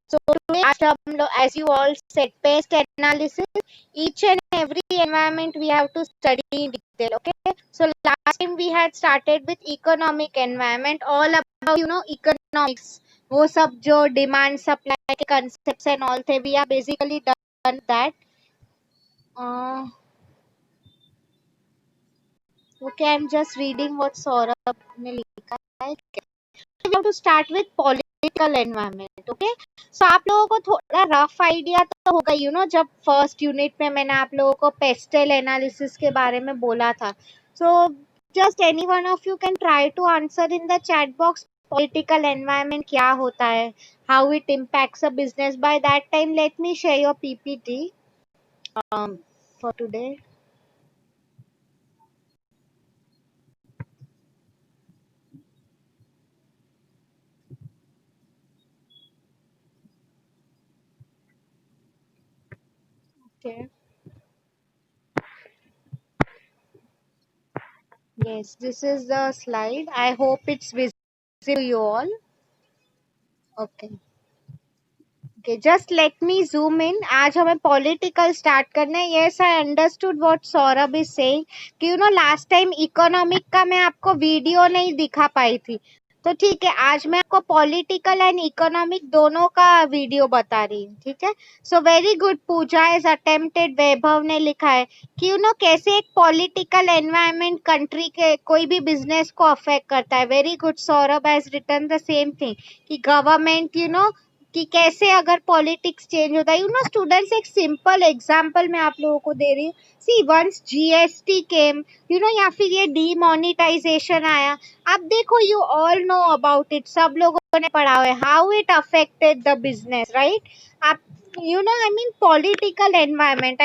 So today, as you all said, pest analysis, each and every environment we have to study in detail. Okay. So last time we had started with economic environment, all about economics. वो सब जो demand supply के concepts and all थे, we are basically done that. Uh, okay, I'm just reading what Saurabh ने लिखा है. We have to start with political environment. Okay, so आप लोगों को थोड़ा रफ आइडिया तो होगा जब फर्स्ट यूनिट में मैंने आप लोगों को पेस्टल एनालिसिस के बारे में बोला था. So just any one of you can try to answer in the chat box. Political environment क्या होता है, how it impacts a business. By that time let me share your PPT for today. Okay. Yes, this is the slide. I hope it's visible to you all. Okay. Okay, just let me zoom in. आज हमें political start करना है. Yes, I understood what Saurabh is saying कि last time economic का मैं आपको video नहीं दिखा पाई थी. तो ठीक है, आज मैं आपको पॉलिटिकल एंड इकोनॉमिक दोनों का वीडियो बता रही हूँ. ठीक है. So very good. Pooja is attempted. Vaibhav ने लिखा है कि कैसे एक पॉलिटिकल एनवायरनमेंट कंट्री के कोई भी बिजनेस को अफेक्ट करता है. Very good. Saurabh has written the same thing कि गवर्नमेंट कि कैसे अगर पॉलिटिक्स चेंज होता है. स्टूडेंट्स, एक सिंपल एग्जांपल मैं आप लोगों को दे रही हूँ. सी वंस जीएसटी केम, या फिर ये डीमोनिटाइजेशन आया. आप देखो, you all know about it. सब लोगों ने पढ़ा हुआ है how it affected the business, right. आप I mean political environment,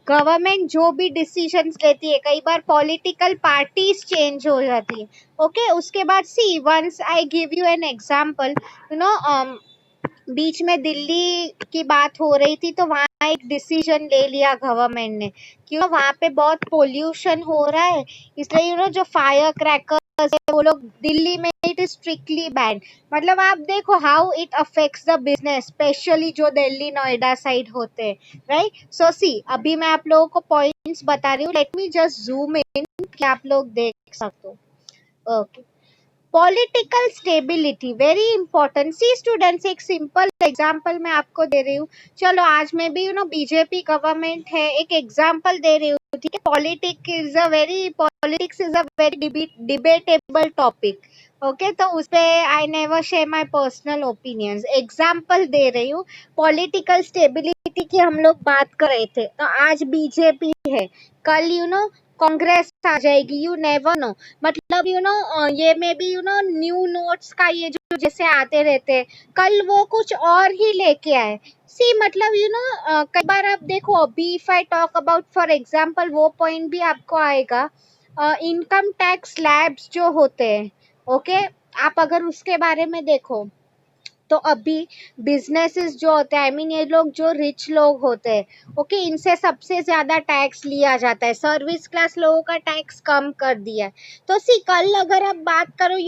government जो भी डिसीजंस लेती है, कई बार पॉलिटिकल पार्टीज चेंज हो जाती है. ओके, उसके बाद see once I give you an example. बीच में दिल्ली की बात हो रही थी, तो वहां एक डिसीजन ले लिया गवर्नमेंट ने कि वहां पे बहुत पोल्यूशन हो रहा है, इसलिए जो फायर क्रैकर्स है वो लोग दिल्ली में इट इज स्ट्रिक्टली बैन. मतलब आप देखो how it affects the business, specially जो दिल्ली नोएडा साइड होते हैं, राइट. सो सी, अभी मैं आप लोगों को पॉइंट्स बता रही हूँ. Let me just zoom in कि आप लोग देख सकते हो. Okay. Political stability very important. See students, एक सिंपल एग्जांपल मैं आपको दे रही हूँ. चलो, आज में भी बीजेपी गवर्नमेंट है, एक एग्जांपल दे रही हूँ. ठीक है. Politics is a very debatable topic. Okay, तो उस पे I never share my personal opinions. Example दे रही हूँ. पॉलिटिकल स्टेबिलिटी की हम लोग बात कर रहे थे, तो आज बीजेपी है, कल कांग्रेस आ जाएगी. You never know. मतलब ये में भी न्यू नोट्स का ये जो जैसे आते रहते हैं, कल वो कुछ और ही लेके आए. सी मतलब कई बार आप देखो, अभी if I talk about for example, वो पॉइंट भी आपको आएगा. इनकम टैक्स स्लैब्स जो होते हैं, ओके, आप अगर उसके बारे में देखो, तो अभी बिजनेसेस जो होते हैं, ये लोग जो रिच लोग होते हैं, ओके, इनसे सबसे ज्यादा टैक्स लिया जाता है. सर्विस क्लास लोगों का टैक्स कम कर दिया है. तो सी कल अगर आप बात करो,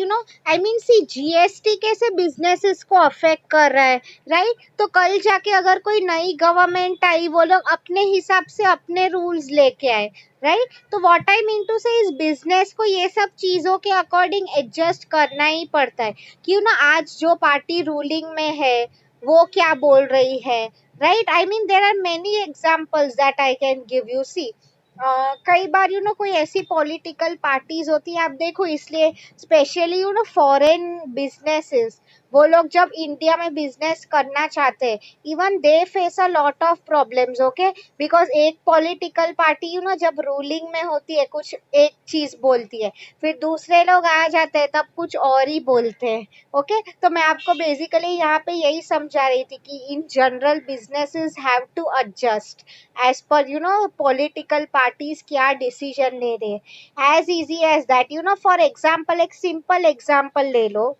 सी जीएसटी कैसे बिजनेसेस को अफेक्ट कर रहा है, राइट. तो कल जाके अगर कोई नई गवर्नमेंट आई, वो लोग अपने हिसाब से अपने रूल्स लेके आए, राइट. तो व्हाट आई मीन टू से, इस बिजनेस को ये सब चीजों के अकॉर्डिंग एडजस्ट करना ही पड़ता है. क्यों आज जो पार्टी रूलिंग में है वो क्या बोल रही है, right. There are many examples that I can give you. See कई बार कोई ऐसी पॉलिटिकल पार्टीज होती है, आप देखो, इसलिए स्पेशली फॉरेन बिजनेसेस, वो लोग जब इंडिया में बिजनेस करना चाहते हैं, even they face a lot of problems. Okay, because एक पॉलिटिकल पार्टी जब रूलिंग में होती है, कुछ एक चीज बोलती है, फिर दूसरे लोग आ जाते हैं, तब कुछ और ही बोलते हैं. ओके, तो मैं आपको बेसिकली यहाँ पे यही समझा रही थी कि in general businesses have to adjust as per political parties क्या डिसीजन ले रहे हैं. As easy as that. For example, एक सिंपल एग्जाम्पल ले लो.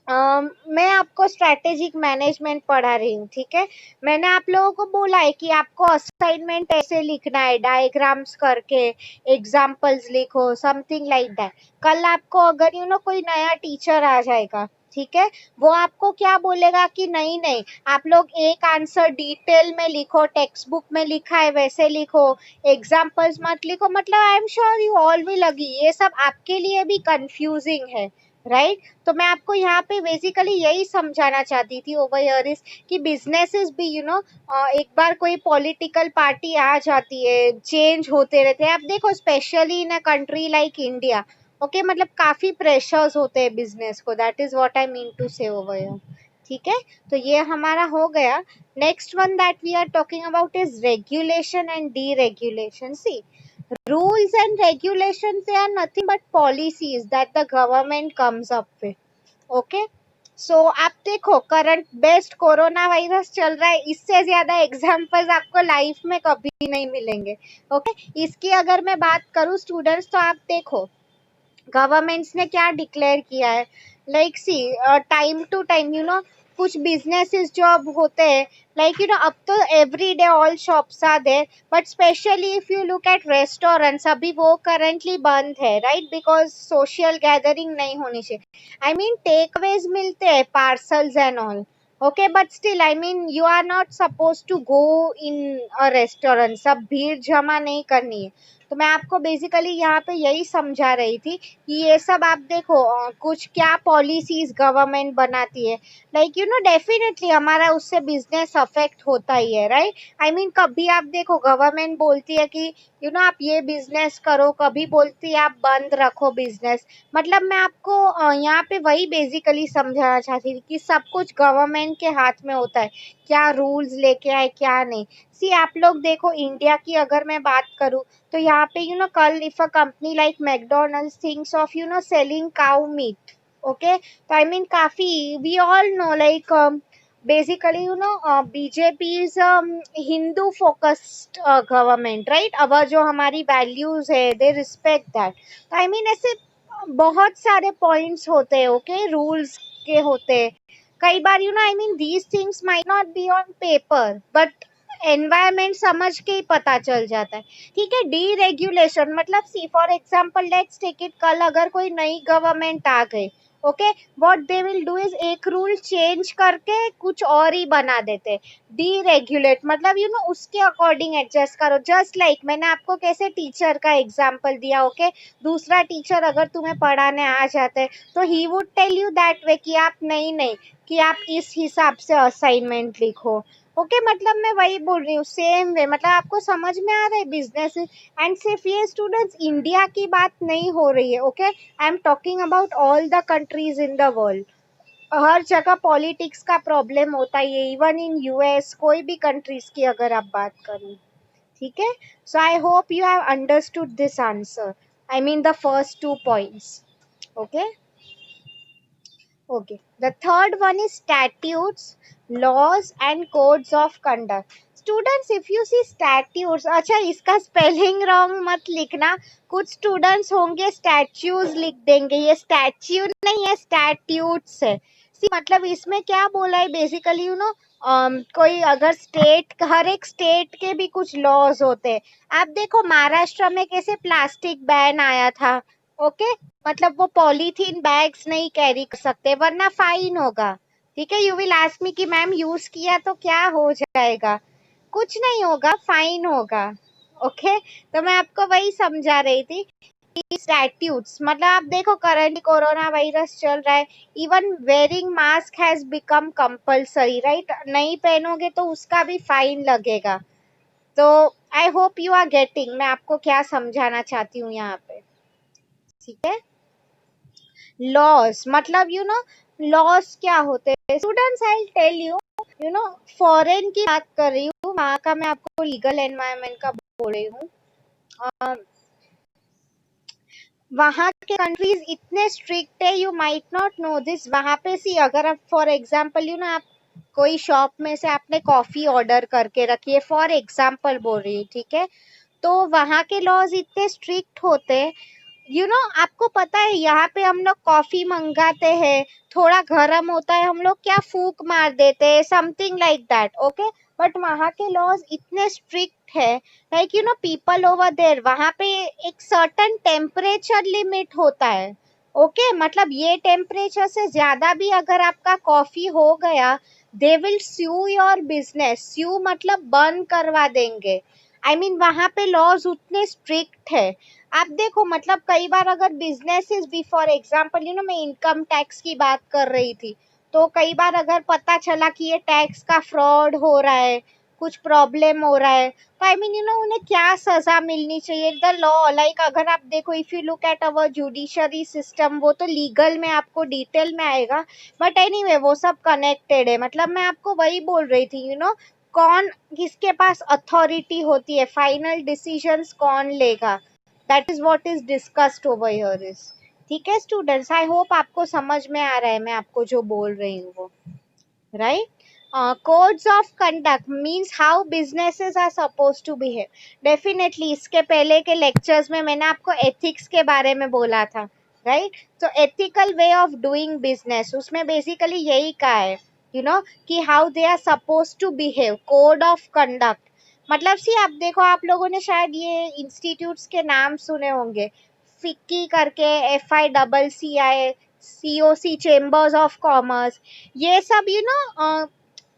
मैं आपको स्ट्रेटेजिक मैनेजमेंट पढ़ा रही हूँ, ठीक है। मैंने आप लोगों को बोला है कि आपको असाइनमेंट ऐसे लिखना है, डायग्राम्स करके एग्जाम्पल्स लिखो, समथिंग लाइक दैट। कल आपको अगर कोई नया टीचर आ जाएगा, ठीक है, वो आपको क्या बोलेगा कि नहीं नहीं, आप लोग एक आंसर डिटेल में लिखो, टेक्स्ट बुक में लिखा है वैसे लिखो, एग्जाम्पल्स मत लिखो। मतलब I am sure you all will agree, ये सब आपके लिए भी कंफ्यूजिंग है, राइट। तो मैं आपको यहाँ पे बेसिकली यही समझाना चाहती थी ओवर हियर इज कि बिजनेसेस भी एक बार कोई पॉलिटिकल पार्टी आ जाती है, चेंज होते रहते हैं। आप देखो specially in a country like India, okay, मतलब काफी प्रेशर्स होते हैं बिजनेस को, that is what I mean to say over here, ठीक है। तो ये हमारा हो गया। Next one that we are talking about is regulation and deregulation. See, rules and regulations, they are nothing but policies that the government comes up with, okay। सो आप देखो current best corona virus चल रहा है, इससे ज्यादा examples आपको life में कभी नहीं मिलेंगे, ओके। इसकी अगर मैं बात करूं स्टूडेंट्स, तो आप देखो गवर्नमेंट्स ने क्या डिक्लेयर किया है, like see, time to time कुछ बिजनेसेस जो अब होते हैं, लाइक अब तो every day all shops are there, but specially if you look at restaurants, अभी वो करंटली बंद है, राइट, बिकॉज सोशल गैदरिंग नहीं होनी चाहिए। आई मीन टेक अवेज मिलते हैं, parcels and all, okay, but still I mean you are not suppose to go in a restaurant, सब भीड़ जमा नहीं करनी है। तो मैं आपको बेसिकली यहाँ पे यही समझा रही थी कि ये सब आप देखो कुछ क्या पॉलिसीज गवर्नमेंट बनाती है, लाइक डेफिनेटली हमारा उससे बिजनेस अफेक्ट होता ही है, राइट। आई मीन कभी आप देखो गवर्नमेंट बोलती है कि आप ये बिजनेस करो, कभी बोलती है आप बंद रखो बिजनेस। मतलब मैं आपको यहाँ पे वही बेसिकली समझाना चाहती थी कि सब कुछ गवर्नमेंट के हाथ में होता है, क्या रूल्स लेके आए क्या नहीं। सी, आप लोग देखो इंडिया की अगर मैं बात करूँ, तो यहाँ पे कल if a company like McDonald's thinks of selling cow meat, okay, तो आई मीन काफी we all know like basically BJP is Hindu focused government, right। अब जो हमारी वैल्यूज है दे रिस्पेक्ट दैट। तो आई मीन ऐसे बहुत सारे पॉइंट्स होते हैं, ओके, रूल्स के होते हैं। कई बार I mean these things might not be on paper, but environment समझ के ही पता चल जाता है, ठीक है। डी रेगुलेशन मतलब see for example let's take it, कल अगर कोई नई गवर्नमेंट आ गई, okay, what they will do is एक रूल चेंज करके कुछ और ही बना देते। डी रेगुलेट मतलब उसके अकॉर्डिंग एडजस्ट करो, जस्ट लाइक मैंने आपको कैसे टीचर का एग्जाम्पल दिया, ओके। दूसरा टीचर अगर तुम्हें पढ़ाने आ जाते हैं, तो he would tell you that way कि आप नहीं नहीं, कि आप इस हिसाब से असाइनमेंट लिखो, ओके। मतलब मैं वही बोल रही हूँ सेम वे, मतलब आपको समझ में आ रहा है बिजनेस। एंड सिर्फ ये स्टूडेंट्स इंडिया की बात नहीं हो रही है, okay, I am talking about all the countries in the world. हर जगह पॉलिटिक्स का प्रॉब्लम होता ही है, इवन इन यूएस, कोई भी कंट्रीज की अगर आप बात करें, ठीक है। So I hope you have understood this answer, I mean the first two points, okay. Okay. The third one is statutes, laws and codes of conduct. Students, if you see statutes, अच्छा इसका spelling wrong मत लिखना, कुछ students होंगे statues लिख देंगे, ये statute नहीं है statutes है। See, मतलब इसमें क्या बोला है बेसिकली कोई अगर स्टेट, हर एक स्टेट के भी कुछ लॉज होते हैं। आप देखो महाराष्ट्र में कैसे प्लास्टिक बैन आया था, ओके, मतलब वो पॉलीथीन बैग्स नहीं कैरी कर सकते वरना फाइन होगा, ठीक है। यू विल आस्क मी कि मैम यूज किया तो क्या हो जाएगा, कुछ नहीं होगा, फाइन होगा, ओके। तो मैं आपको वही समझा रही थी कि स्टैट्यूट्स मतलब आप देखो करंटली कोरोना वायरस चल रहा है, even wearing mask has become compulsory, right. नहीं पहनोगे तो उसका भी फाइन लगेगा। तो I hope you are getting मैं आपको क्या समझाना चाहती हूँ यहाँ पे, ठीक है। लॉस मतलब लॉस क्या होते हैं students, I tell you, foreign की बात कर रही हूँ, वहाँ का मैं आपको लीगल एनवायरनमेंट का बोल रही हूँ। वहाँ के कंट्रीज इतने स्ट्रिक्ट है, you might not know this. वहाँ पे सी अगर आप फॉर एग्जाम्पल आप कोई शॉप में से आपने कॉफी ऑर्डर करके रखी है, फॉर एग्जाम्पल बोल रही हूँ, ठीक है, तो वहाँ के लॉज इतने स्ट्रिक्ट होते हैं, आपको पता है यहाँ पे हम लोग कॉफी मंगाते हैं, थोड़ा गर्म होता है, हम लोग क्या फूक मार देते हैं, something like that, okay. But वहाँ के लॉज इतने स्ट्रिक्ट है, लाइक पीपल ओवर देयर, वहाँ पे एक सर्टन टेम्परेचर लिमिट होता है, ओके। मतलब ये टेम्परेचर से ज्यादा भी अगर आपका कॉफी हो गया, they will sue your business. Sue मतलब बंद करवा देंगे। आई मीन वहाँ पे लॉज उतने स्ट्रिक्ट है। आप देखो, मतलब कई बार अगर बिजनेसेस भी, फॉर एग्जांपल मैं इनकम टैक्स की बात कर रही थी, तो कई बार अगर पता चला कि ये टैक्स का फ्रॉड हो रहा है, कुछ प्रॉब्लम हो रहा है, तो आई मीन उन्हें क्या सजा मिलनी चाहिए, द लॉ। लाइक अगर आप देखो, if you look at our judiciary system, वो तो लीगल में आपको डिटेल में आएगा, बट एनीवे वो सब कनेक्टेड है। मतलब मैं आपको वही बोल रही थी, कौन, किसके पास अथॉरिटी होती है, फाइनल डिसीजंस कौन लेगा, that is what is discussed over here is. ठीक है स्टूडेंट्स, आई होप आपको समझ में आ रहा है मैं आपको जो बोल रही हूँ वो, right. Codes of conduct means how businesses are suppose to behave. Definitely इसके पहले के लेक्चर्स में मैंने आपको एथिक्स के बारे में बोला था, राइट। तो ethical way of doing business, उसमें बेसिकली यही कहा है, कि how they are suppose to behave, code of conduct. मतलब सी आप देखो, आप लोगों ने शायद ये इंस्टीट्यूट्स के नाम सुने होंगे, फिक्की करके, FICCI, COC, chambers of commerce, ये सब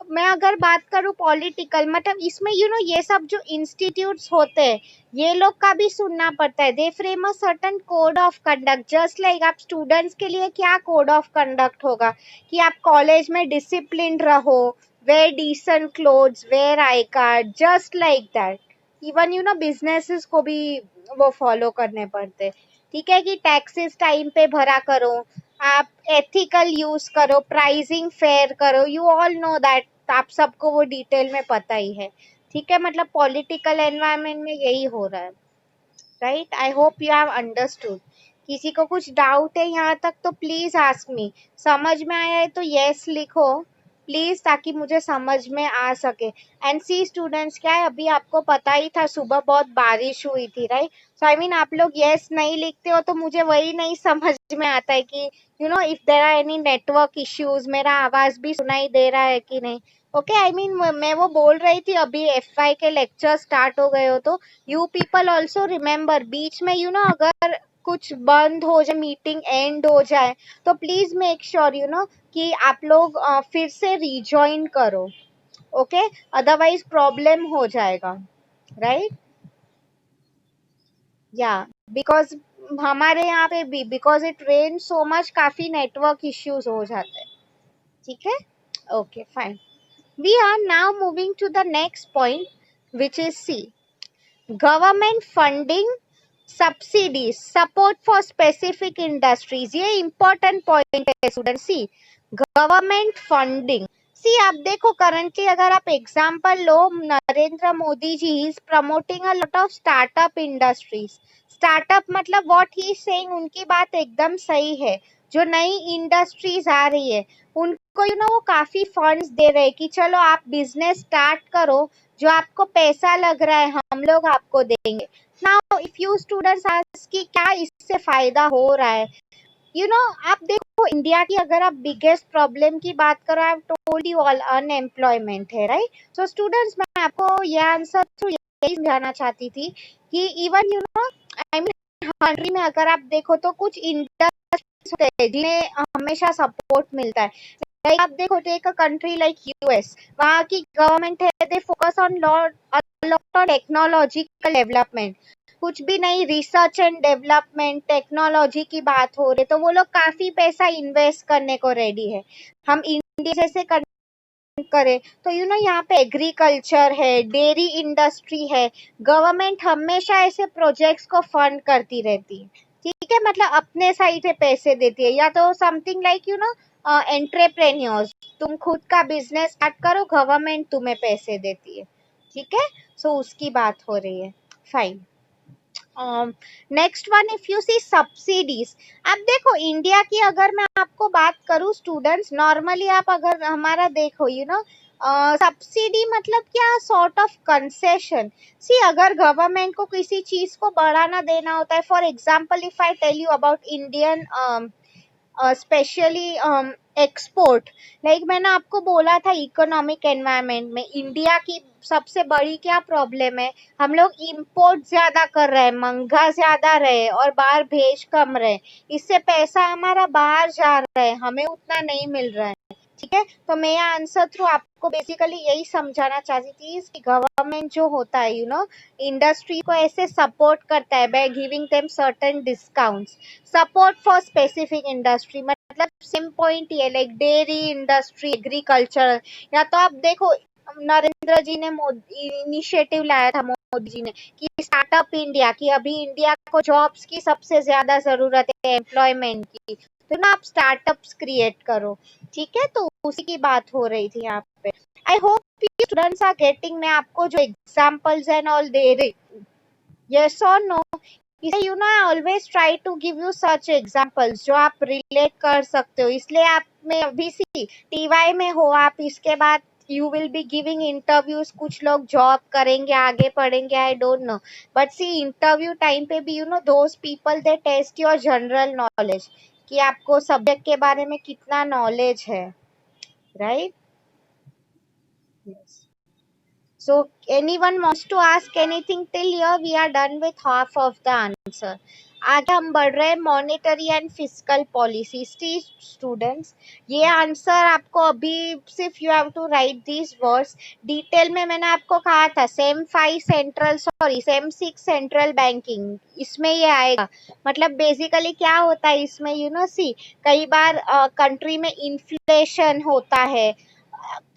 मैं अगर बात करूं पॉलिटिकल, मतलब इसमें ये सब जो इंस्टीट्यूट्स होते हैं, ये लोग का भी सुनना पड़ता है। They frame a certain code of conduct, just like आप स्टूडेंट्स के लिए क्या कोड ऑफ कंडक्ट होगा, कि आप कॉलेज में डिसिप्लिन रहो, wear decent clothes, wear I card, just like that. Even businesses को भी वो फॉलो करने पड़ते, ठीक है। कि टैक्सेस टाइम पे भरा करो, आप एथिकल यूज करो, प्राइसिंग फेयर करो, यू ऑल नो दैट, आप सबको वो डिटेल में पता ही है, ठीक है। मतलब पॉलिटिकल एनवायरनमेंट में यही हो रहा है, right. I hope you have understood. किसी को कुछ डाउट है यहाँ तक तो प्लीज आस्क मी। समझ में आया है तो यस लिखो प्लीज, ताकि मुझे समझ में आ सके। एंड सी स्टूडेंट्स, क्या है, अभी आपको पता ही था सुबह बहुत बारिश हुई थी, राइट। सो आई मीन आप लोग यस नहीं लिखते हो तो मुझे वही नहीं समझ में आता है कि if there are any network issues, मेरा आवाज भी सुनाई दे रहा है कि नहीं। ओके, आई मीन मैं वो बोल रही थी, अभी FI के लेक्चर स्टार्ट हो गए हो तो यू पीपल ऑल्सो रिमेम्बर, बीच में अगर कुछ बंद हो जाए, मीटिंग एंड हो जाए, तो प्लीज मेक श्योर कि आप लोग फिर से रिजॉइन करो, ओके। अदरवाइज प्रॉब्लम हो जाएगा, राइट। या बिकॉज हमारे यहाँ पे भी, because it rain so much, काफी नेटवर्क इश्यूज हो जाते हैं, ठीक है। Okay fine, we are now moving to the next point, which is see, government funding, subsidies, support for specific industries. ये इंपॉर्टेंट पॉइंट है student. See, government funding, see आप देखो करंटली अगर आप एग्जांपल लो, Narendra Modi ji is promoting a lot of startup industries. Startup मतलब what he is saying, उनकी बात एकदम सही है। जो नई इंडस्ट्रीज आ रही है उनको वो काफी फंड्स दे रहे हैं कि चलो आप बिजनेस स्टार्ट करो, जो आपको पैसा लग रहा है हम लोग आपको देंगे। Now if you students ask कि क्या इससे फायदा हो रहा है, आप देखो इंडिया की अगर आप बिगेस्ट प्रॉब्लम की बात करो, आई have told you all, unemployment है, राइट। सो स्टूडेंट्स, मैं आपको ये आंसर तो यही समझाना चाहती थी कि इवन आई मीन कंट्री में अगर आप देखो तो कुछ इंडस्ट्रीज होते हैं जिन्हें हमेशा सपोर्ट मिलता है। लाइक आप देखो, take a country like US, वहाँ की गवर्नमेंट है, they focus on lot on technological development. कुछ भी नई रिसर्च एंड डेवलपमेंट टेक्नोलॉजी की बात हो रही तो वो लोग काफी पैसा इन्वेस्ट करने को रेडी है। हम इंडिया जैसे करें तो यहाँ पे एग्रीकल्चर है, डेयरी इंडस्ट्री है, गवर्नमेंट हमेशा ऐसे प्रोजेक्ट्स को फंड करती रहती है, ठीक है। मतलब अपने साइड से पैसे देती है, या तो समथिंग लाइक एंटरप्रेन्योर्स, तुम खुद का बिजनेस स्टार्ट करो, गवर्नमेंट तुम्हें पैसे देती है, ठीक है। सो उसकी बात हो रही है, fine. Next one, if you see subsidies, आप देखो इंडिया की अगर मैं आपको बात करूं स्टूडेंट्स, नॉर्मली आप अगर हमारा देखो सब्सिडी मतलब क्या, सॉर्ट ऑफ कंसेशन। सी अगर गवर्नमेंट को किसी चीज को बढ़ाना देना होता है, for example if I tell you about Indian specially export, लाइक मैंने आपको बोला था इकोनॉमिक एनवायरनमेंट में इंडिया की सबसे बड़ी क्या प्रॉब्लम है, हम लोग इंपोर्ट ज्यादा कर रहे हैं, महंगा ज्यादा रहे और बाहर भेज कम रहे, इससे पैसा हमारा बाहर जा रहा है, हमें उतना नहीं मिल रहा है। ठीक है, तो मैं यहाँ आंसर थ्रू आपको बेसिकली यही समझाना चाहती थी कि गवर्नमेंट जो होता है इंडस्ट्री को ऐसे सपोर्ट करता है by giving them certain discounts, support for specific industry, मतलब सेम पॉइंट ये, लाइक डेयरी इंडस्ट्री, एग्रीकल्चर, या तो आप देखो नरेंद्र जी ने इनिशिएटिव लाया था मोदी जी ने कि स्टार्टअप इंडिया की, अभी इंडिया को जॉब्स की सबसे ज्यादा जरूरत है, एम्प्लॉयमेंट की, तो ना आप स्टार्टअप्स क्रिएट करो। ठीक है, तो उसी की बात हो रही थी यहाँ पे। I hope students are getting, मैं आपको जो एग्जांपल्स एंड ऑल दे रही, यस और no, I always try to give you such examples जो आप रिलेट कर सकते हो, इसलिए आप में अभी सी टीवाई में हो आप, इसके बाद you will be giving interviews, कुछ लोग जॉब करेंगे, आगे पढ़ेंगे, I don't know, but see interview time पे भी those people they test your general knowledge, कि आपको सब्जेक्ट के बारे में कितना नॉलेज है, right? Yes. So anyone wants to ask anything till here? We are done with half of the answer. आगे हम बढ़ रहे हैं monetary and fiscal policy. Students, ये आंसर आपको अभी सिर्फ you have to write these words. Detail में मैंने आपको कहा था same 5 central, sorry same 6 central banking, इसमें ये आएगा। मतलब बेसिकली क्या होता है इसमें, सी कई बार कंट्री में इन्फ्लेशन होता है,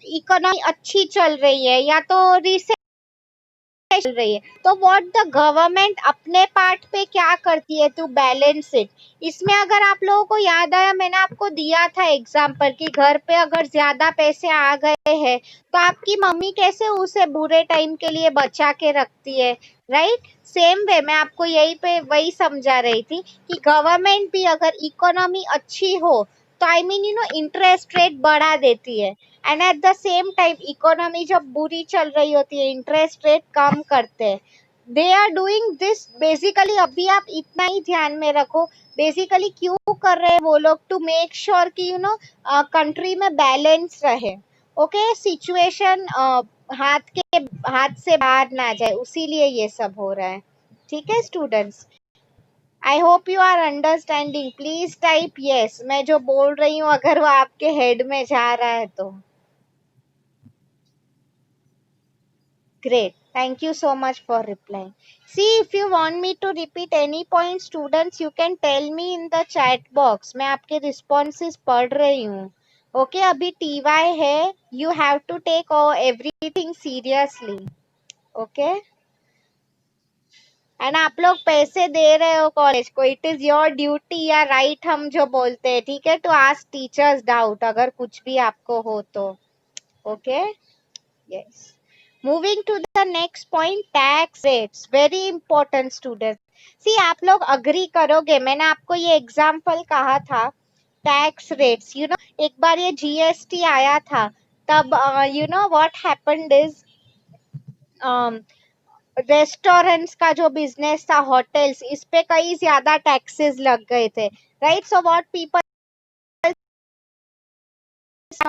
इकोनॉमी अच्छी चल रही है या तो रिसेशन चल रही है, तो व्हाट द गवर्नमेंट अपने पार्ट पे क्या करती है टू बैलेंस इट। इसमें अगर आप लोगों को याद आया, मैंने आपको दिया था एग्जांपल कि घर पे अगर ज्यादा पैसे आ गए हैं तो आपकी मम्मी कैसे उसे बुरे टाइम के लिए बचा के रखती है, राइट? सेम वे मैं आपको यही पे वही समझा रही थी कि गवर्नमेंट भी अगर इकोनॉमी अच्छी हो तो आई मीन इंटरेस्ट रेट बढ़ा देती है, and at the same time economy जब बुरी चल रही होती है इंटरेस्ट रेट कम करते हैं। They are doing this basically, अभी आप इतना ही ध्यान में रखो, बेसिकली क्यों कर रहे हैं वो लोग, टू मेक श्योर कि कंट्री में बैलेंस रहे, ओके, सिचुएशन हाथ से बाहर ना जाए, उसीलिए ये सब हो रहा है। ठीक है students, I hope you are understanding. Please type yes, मैं जो बोल रही हूँ अगर वो आपके हेड में जा रहा है तो। Great. Thank you so much for replying. See, if you want me to repeat any point, students, you can tell me in the chat box. मैं आपके responses पढ़ रही हूँ. Okay, अभी TY है. You have to take everything seriously. Okay? And आप लोग पैसे दे रहे हो कॉलेज को, इट इज योर ड्यूटी या राइट हम जो बोलते हैं, ठीक है, टू आस्क टीचर्स डाउट अगर कुछ भी आपको हो तो। Okay, yes. Moving to the next point, tax rates, very important student. See आप लोग अग्री करोगे, मैंने आपको ये एग्जाम्पल कहा था टैक्स रेट्स, एक बार ये जीएसटी आया था, तब व्हाट हैपेंड इज रेस्टोरेंट्स का जो बिजनेस था, होटल्स, इस पे कई ज्यादा टैक्सेस लग गए थे, राइट? सो व्हाट पीपल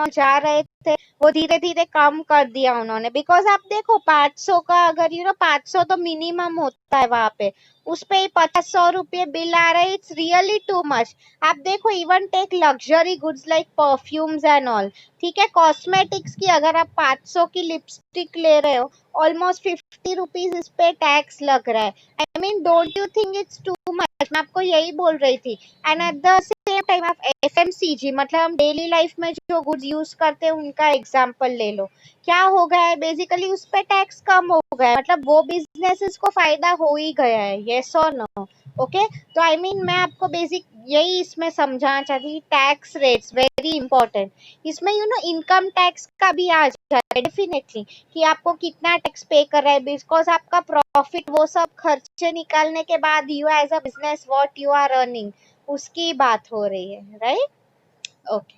जा रहे थे वो धीरे धीरे कम कर दिया उन्होंने, बिकॉज आप देखो 500 का, अगर 500 तो मिनिमम होता है वहां पे, उस पे ही 50-100 रुपये बिल आ रहा है, इट्स रियली टू मच। आप देखो even take luxury goods like perfumes and all, ठीक है, कॉस्मेटिक्स की अगर आप 500 की लिपस्टिक ले रहे हो, ऑलमोस्ट 50 रुपीज इस पे टैक्स लग रहा है। I mean don't you think it's too much? मैं आपको यही बोल रही थी। And at the same time आप एफएमसीजी, मतलब हम डेली लाइफ में जो गुड्स यूज करते हैं उनका एग्जांपल ले लो, क्या हो गया है बेसिकली, उस पे टैक्स कम हो गया है, मतलब वो बिजनेसेस को फायदा हो ही गया है, यस और नो? ओके, तो आई मीन मैं आपको बेसिक यही इसमें समझाना चाहती, टैक्स रेट्स वेरी इंपॉर्टेंट। इसमें इनकम टैक्स का भी आ जाता है डेफिनेटली, कि आपको कितना टैक्स पे कर रहा है, बिकॉज आपका प्रॉफिट वो सब खर्चे निकालने के बाद you as a business what you are earning, उसकी बात हो रही है, right? Okay,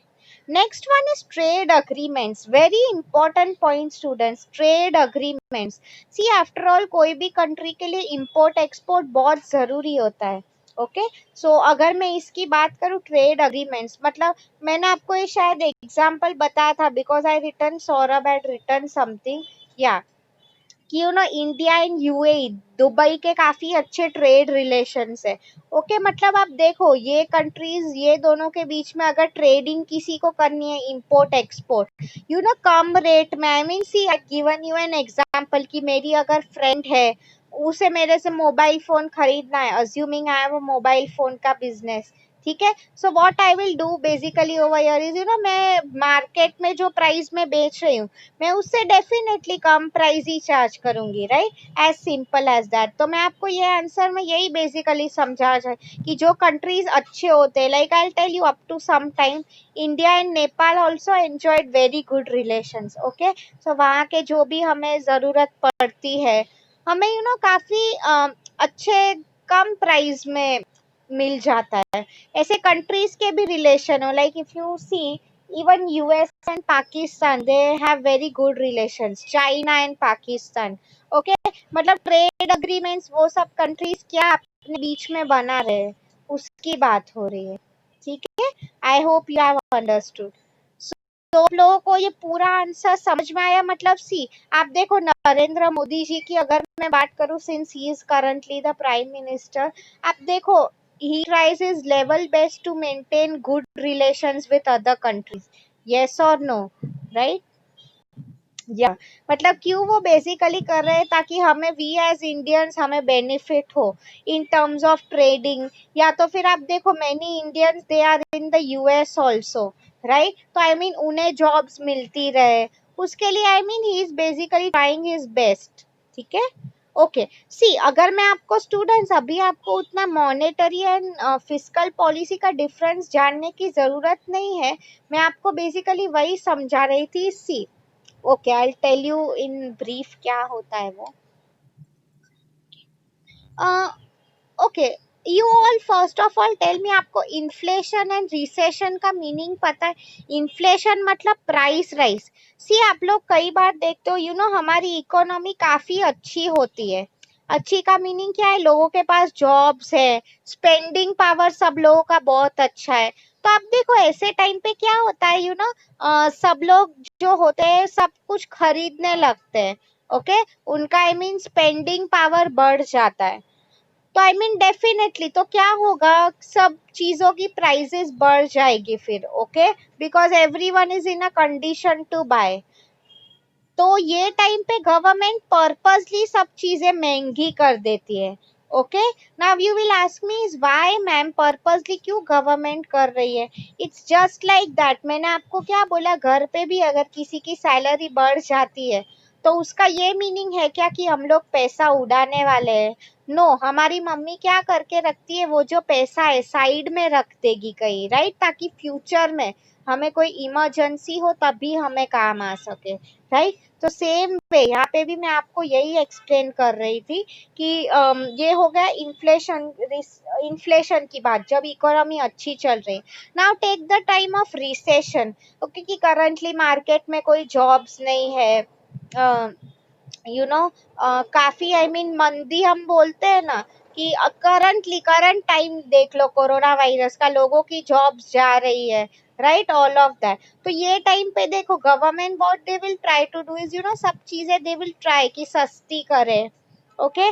Next one is trade agreements. Very important point students, trade agreements. See after all कोई भी country के लिए import export बहुत जरूरी होता है. ओके सो अगर मैं इसकी बात करूँ ट्रेड अग्रीमेंट्स मतलब मैंने आपको ये शायद एग्जांपल बताया था because I return Saurabh had return something या कि इंडिया एंड यूएई दुबई के काफी अच्छे ट्रेड रिलेशंस है. ओके मतलब आप देखो ये कंट्रीज ये दोनों के बीच में अगर ट्रेडिंग किसी को करनी है इंपोर्ट एक्सपोर्ट कम रेट में I mean see I given you an example कि मेरी अगर फ्रेंड है उसे मेरे से मोबाइल फोन खरीदना है assuming I have a mobile phone का बिजनेस. ठीक है so what I will do basically over here is मैं मार्केट में जो प्राइस में बेच रही हूँ मैं उससे डेफिनेटली कम प्राइस ही चार्ज करूंगी right as simple as that. तो मैं आपको ये आंसर में यही बेसिकली समझा जाए कि जो कंट्रीज अच्छे होते हैं like I tell you up to some time India and Nepal also enjoyed very good relations. Okay so वहाँ के जो भी हमें जरूरत पड़ती है हमें काफी अच्छे कम प्राइस में मिल जाता है. ऐसे कंट्रीज के भी रिलेशन हो like if you see even US and Pakistan they have very good relations. China and Pakistan. Okay मतलब ट्रेड अग्रीमेंट्स वो सब कंट्रीज क्या अपने बीच में बना रहे उसकी बात हो रही है. ठीक है I hope you have understood. तो आप लोगों को ये पूरा आंसर समझ में आया मतलब सी आप देखो नरेंद्र मोदी जी की अगर मैं बात करूं since he is currently the prime minister आप देखो he tries his level best to maintain good relations with other countries. Yes or no? Right? या मतलब क्यों वो बेसिकली कर रहे हैं ताकि हमें वी एज इंडियंस हमें बेनिफिट हो इन टर्म्स ऑफ ट्रेडिंग. या तो फिर आप देखो many Indians they are in the US also right तो आई मीन उन्हें जॉब्स मिलती रहे उसके लिए I mean he is basically trying his best. ठीक है ओके सी अगर मैं आपको स्टूडेंट्स अभी आपको उतना मॉनेटरी एंड फिस्कल पॉलिसी का डिफरेंस जानने की जरूरत नहीं है. मैं आपको बेसिकली वही समझा रही थी. See okay I tell you in brief क्या होता है वो. Okay you all first of all tell me आपको इन्फ्लेशन एंड रिसेशन का मीनिंग पता है. इन्फ्लेशन मतलब प्राइस राइज. सी आप लोग कई बार देखते हो हमारी इकोनॉमी काफी अच्छी होती है. अच्छी का मीनिंग क्या है लोगों के पास जॉब्स है स्पेंडिंग पावर सब लोगों का बहुत अच्छा है. तो आप देखो ऐसे टाइम पे क्या होता है सब लोग जो होते हैं सब कुछ खरीदने लगते हैं. ओके उनका आई मीन स्पेंडिंग पावर बढ़ जाता है. तो आई मीन डेफिनेटली तो क्या होगा सब चीजों की प्राइसेस बढ़ जाएगी फिर. Okay because everyone is in a condition to buy. तो ये टाइम पे गवर्नमेंट पर्पसली सब चीजें महंगी कर देती है. Okay now you will ask me is why ma'am purposely क्यों गवर्नमेंट कर रही है. इट्स जस्ट लाइक दैट मैंने आपको क्या बोला घर पे भी अगर किसी की सैलरी बढ़ जाती है तो उसका ये मीनिंग है क्या कि हम लोग पैसा उड़ाने वाले हैं. नो हमारी मम्मी क्या करके रखती है वो जो पैसा है साइड में रख देगी कहीं राइट ताकि फ्यूचर में हमें कोई इमरजेंसी हो तभी हमें काम आ सके राइट. तो सेम वे यहाँ पे भी मैं आपको यही एक्सप्लेन कर रही थी कि ये हो गया इन्फ्लेशन. इन्फ्लेशन की बात जब इकोनॉमी अच्छी चल रही. Now take the time of recession. Okay कि करंटली मार्केट में कोई जॉब्स नहीं है काफी आई मीन मंदी हम बोलते हैं ना कि करंट टाइम देख लो कोरोना वायरस का लोगों की जॉब्स जा रही है राइट ऑल ऑफ दैट. तो ये टाइम पे देखो government what they will try to do is सब चीजें दे विल ट्राई कि सस्ती करे. ओके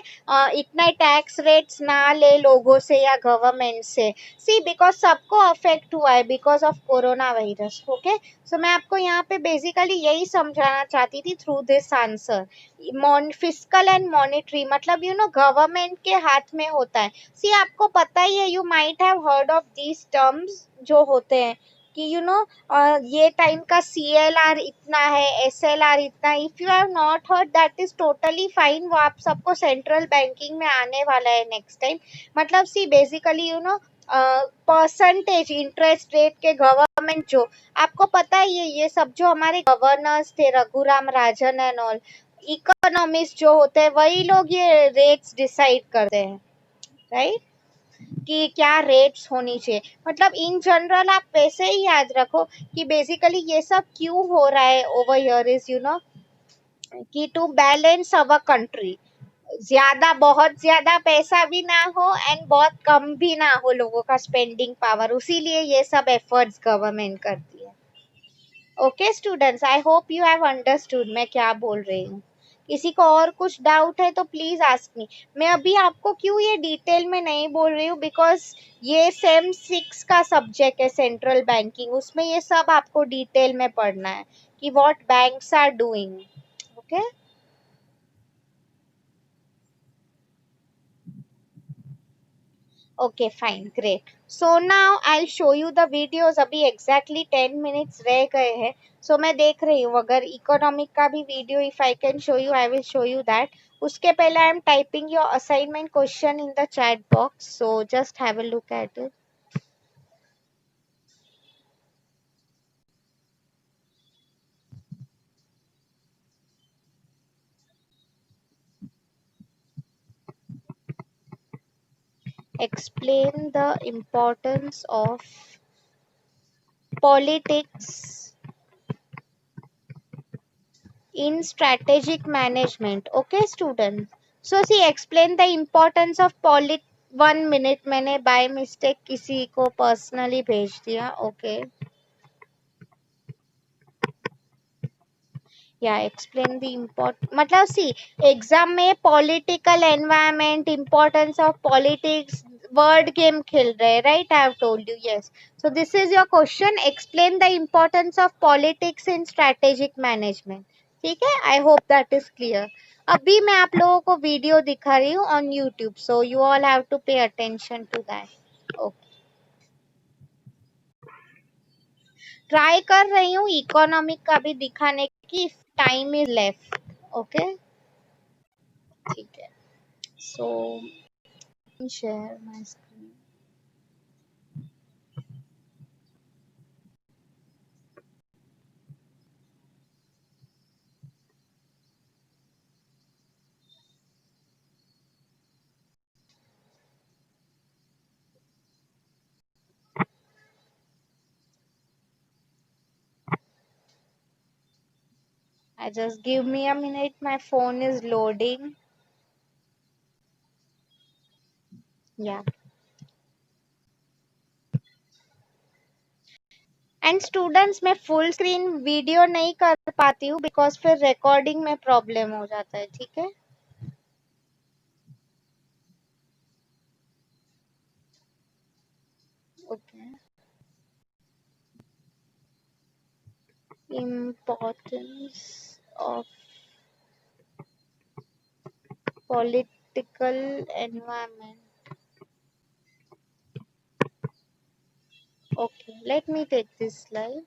इतना टैक्स रेट्स ना ले लोगों से या गवर्नमेंट से. सी बिकॉज सबको अफेक्ट हुआ है because of corona virus. Okay so मैं आपको यहाँ पे बेसिकली यही समझाना चाहती थी through this answer. Fiscal and monetary मतलब गवर्नमेंट के हाथ में होता है. सी आपको पता ही है you might have heard of these terms जो होते हैं कि ये टाइम का CLR इतना है SLR इतना. If you have not heard that is totally fine वो आप सबको सेंट्रल बैंकिंग में आने वाला है नेक्स्ट टाइम. मतलब see basically percentage interest rate के गवर्नमेंट जो आपको पता ही है ये सब जो हमारे गवर्नर्स थे Raghuram Rajan and all economist जो होते हैं वही लोग ये रेट्स डिसाइड करते हैं राइट. कि क्या रेट्स होनी चाहिए, मतलब इन जनरल आप वैसे ही याद रखो कि बेसिकली ये सब क्यों हो रहा है ओवर हियर इज कि टू बैलेंस अवर कंट्री, ज्यादा बहुत ज्यादा पैसा भी ना हो एंड बहुत कम भी ना हो लोगों का स्पेंडिंग पावर, उसीलिए ये सब एफर्ट्स गवर्नमेंट करती है। Okay students, I hope you have understood मैं क्या बोल रही हूँ। किसी को और कुछ डाउट है तो प्लीज आस्क मी। मैं अभी आपको क्यों ये डिटेल में नहीं बोल रही हूँ, बिकॉज ये सेम 6 का सब्जेक्ट है सेंट्रल बैंकिंग, उसमें ये सब आपको डिटेल में पढ़ना है कि what banks are doing. Okay, okay fine great. So now I will show you the videos, अभी एग्जैक्टली 10 मिनट्स रह गए हैं। सो मैं देख रही हूँ अगर इकोनॉमिक का भी video if I can show you I will show you that. उसके पहले I am typing your assignment question in the chat box, so just have a look at it. Explain the importance of politics in strategic management. Okay students, so see explain the importance of polit 1 minute, मैंने by mistake किसी को personally भेज दिया। okay, या explain the import मतलब see exam में political environment importance of politics word game खेल रहे, right? I have told you yes. So this is your question, explain the importance of politics in strategic management. ठीक है, I hope that is clear. अभी मैं आप लोगों को video दिखा रही हूँ on YouTube, so you all have to pay attention to that. Okay, try कर रही हूँ इकोनॉमिक का भी दिखाने की, टाइम इज लेफ्ट। ओके, ठीक है। So let me share my screen. I just give me a minute. My phone is loading. Yeah. And students मैं फुल स्क्रीन वीडियो नहीं कर पाती हूँ बिकॉज फिर रिकॉर्डिंग में प्रॉब्लम हो जाता है। ठीक है, okay. Importance of political environment. Okay, let me take this slide.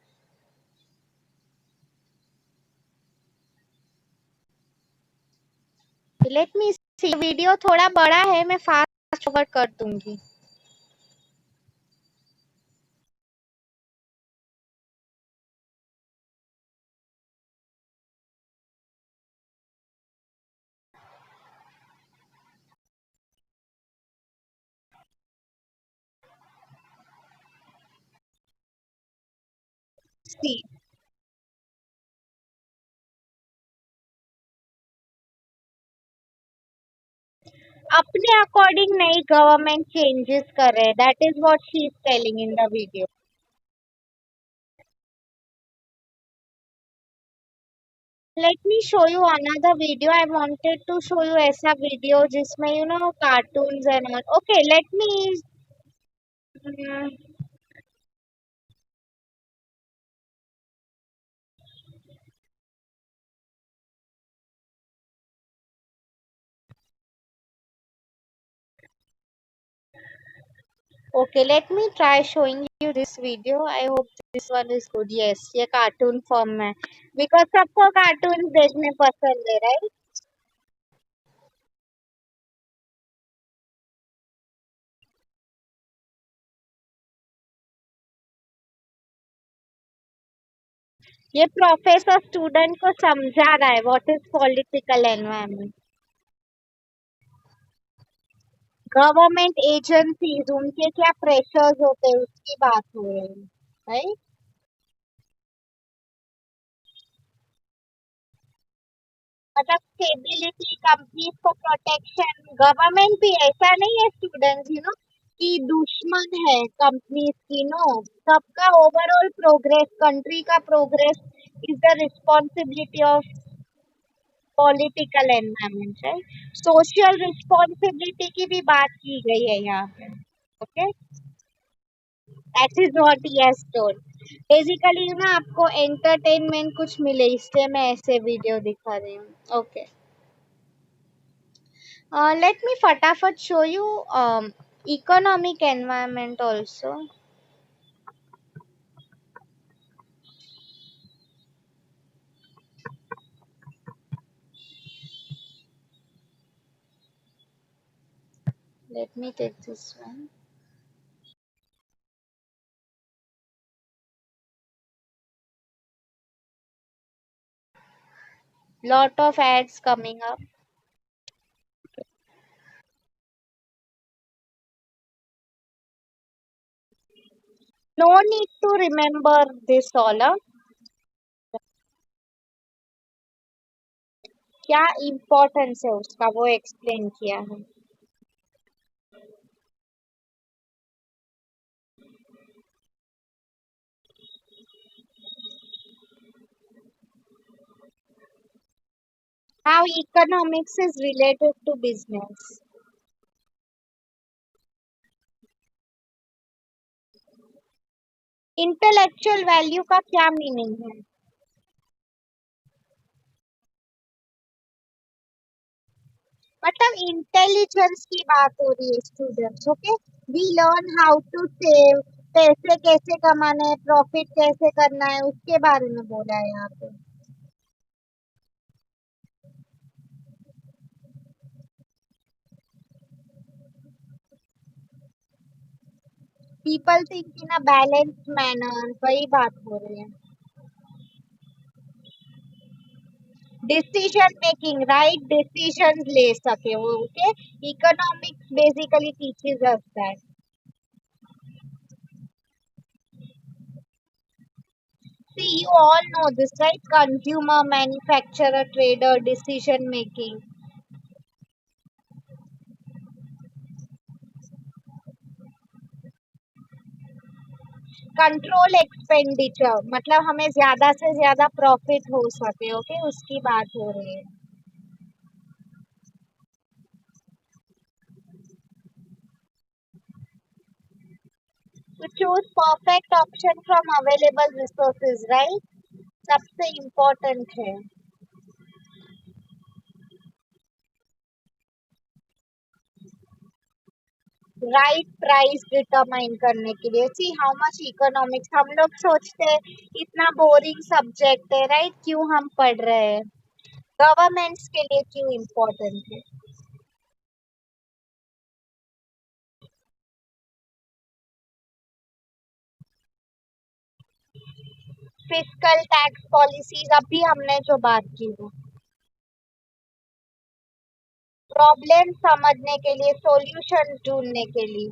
Let me see, video थोड़ा बड़ा है, मैं फास्ट फॉरवर्ड कर दूंगी। सी, अपने अकॉर्डिंग नहीं गवर्नमेंट चेंजेस कर रहे, that is what she is telling in the video. Let me show you another video, I wanted to show you ऐसा वीडियो जिसमें cartoons and all. Okay let me, okay let me try showing you this video, I hope this one is good. Yes, ये cartoon form में, because सबको cartoon देखने पसंद है, right? ये professor student को समझा रहा है what is political environment. Government agencies उनके क्या प्रेशर्स होते हैं उसकी बात हो रही है, राइट। मतलब स्टेबिलिटी, कंपनीज को प्रोटेक्शन, गवर्नमेंट भी ऐसा नहीं है स्टूडेंट्स कि दुश्मन है कंपनीज की, नो। सबका ओवरऑल प्रोग्रेस, कंट्री का progress is the responsibility of political environment, right. Social responsibility की भी बात की गई है यहाँ पे, okay. That is what he has told. Basically ना आपको एंटरटेनमेंट कुछ मिले इसलिए मैं ऐसे वीडियो दिखा रही हूँ, okay. Let me fatafat show you economic environment also. Let me take this one. Lot of ads coming up. No need to remember this all. क्या इम्पोर्टेंस है उसका वो एक्सप्लेन किया है। How economics is related to business. Intellectual value का क्या meaning है? मतलब इंटेलिजेंस की बात हो रही है students, okay. We learn how to save, पैसे कैसे कमाने हैं, प्रॉफिट कैसे करना है, उसके बारे में बोला है यहाँ पे। People think in a balanced manner, वही बात हो रही है। डिसीजन मेकिंग, राइट डिसीजन ले सके वो, okay. Economics basically teaches us that. See, you all know this, right? Consumer, manufacturer, trader, decision making. Control expenditure, मतलब हमें ज्यादा से ज्यादा प्रॉफिट हो सके, ओके, उसकी बात हो रही है। तो choose perfect option from available resources, right, सबसे इम्पोर्टेंट है। राइट प्राइस डिटरमाइन करने के लिए। सी हाउ मच इकोनॉमिक्स, हम लोग सोचते हैं इतना बोरिंग सब्जेक्ट है, राइट, क्यों हम पढ़ रहे हैं, गवर्नमेंट्स के लिए क्यों इम्पोर्टेंट है। फिस्कल टैक्स पॉलिसीज, अभी हमने जो बात की वो प्रॉब्लम समझने के लिए, सॉल्यूशन ढूंढने के लिए।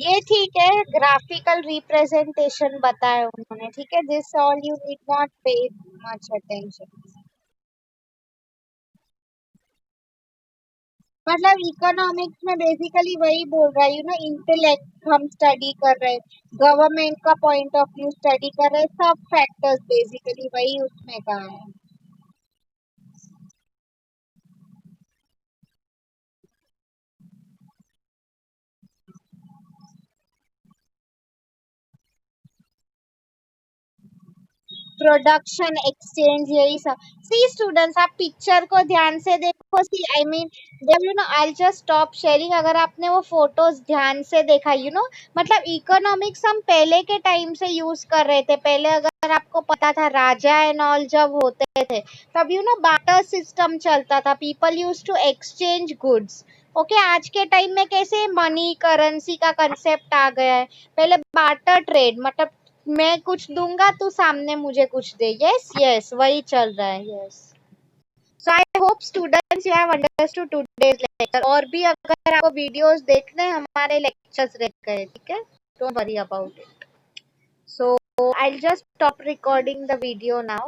ये ठीक है, ग्राफिकल रिप्रेजेंटेशन बताया उन्होंने, ठीक है, this all you need not पे मच अटेंशन। मतलब इकोनॉमिक्स में बेसिकली वही बोल रहा है इंटेलेक्ट हम स्टडी कर रहे हैं, गवर्नमेंट का पॉइंट ऑफ व्यू स्टडी कर रहे हैं, सब फैक्टर्स बेसिकली वही उसमें कहा है। प्रोडक्शन एक्सचेंज यही सब। सी स्टूडेंट्स, आप पिक्चर को ध्यान से देखो, सी आई मीन जब आई जस्ट स्टॉप शेयरिंग, अगर आपने वो फोटोज ध्यान से देखा मतलब इकोनॉमिक्स हम पहले के टाइम से यूज कर रहे थे। पहले अगर आपको पता था राजा एंड ऑल जब होते थे तब बाटर सिस्टम चलता था, people use to exchange goods, okay. आज के टाइम में कैसे मनी करेंसी का कंसेप्ट आ गया है, पहले बाटर ट्रेड, मतलब मैं कुछ दूंगा तू सामने मुझे कुछ दे. यस यस वही चल रहा है. Yes. So I hope students you have understood today's lecture. और भी अगर आपको वीडियोस देखने हैं हमारे लेक्चर्स रहते हैं, ठीक है? Don't worry about it. So I'll just stop recording the video now.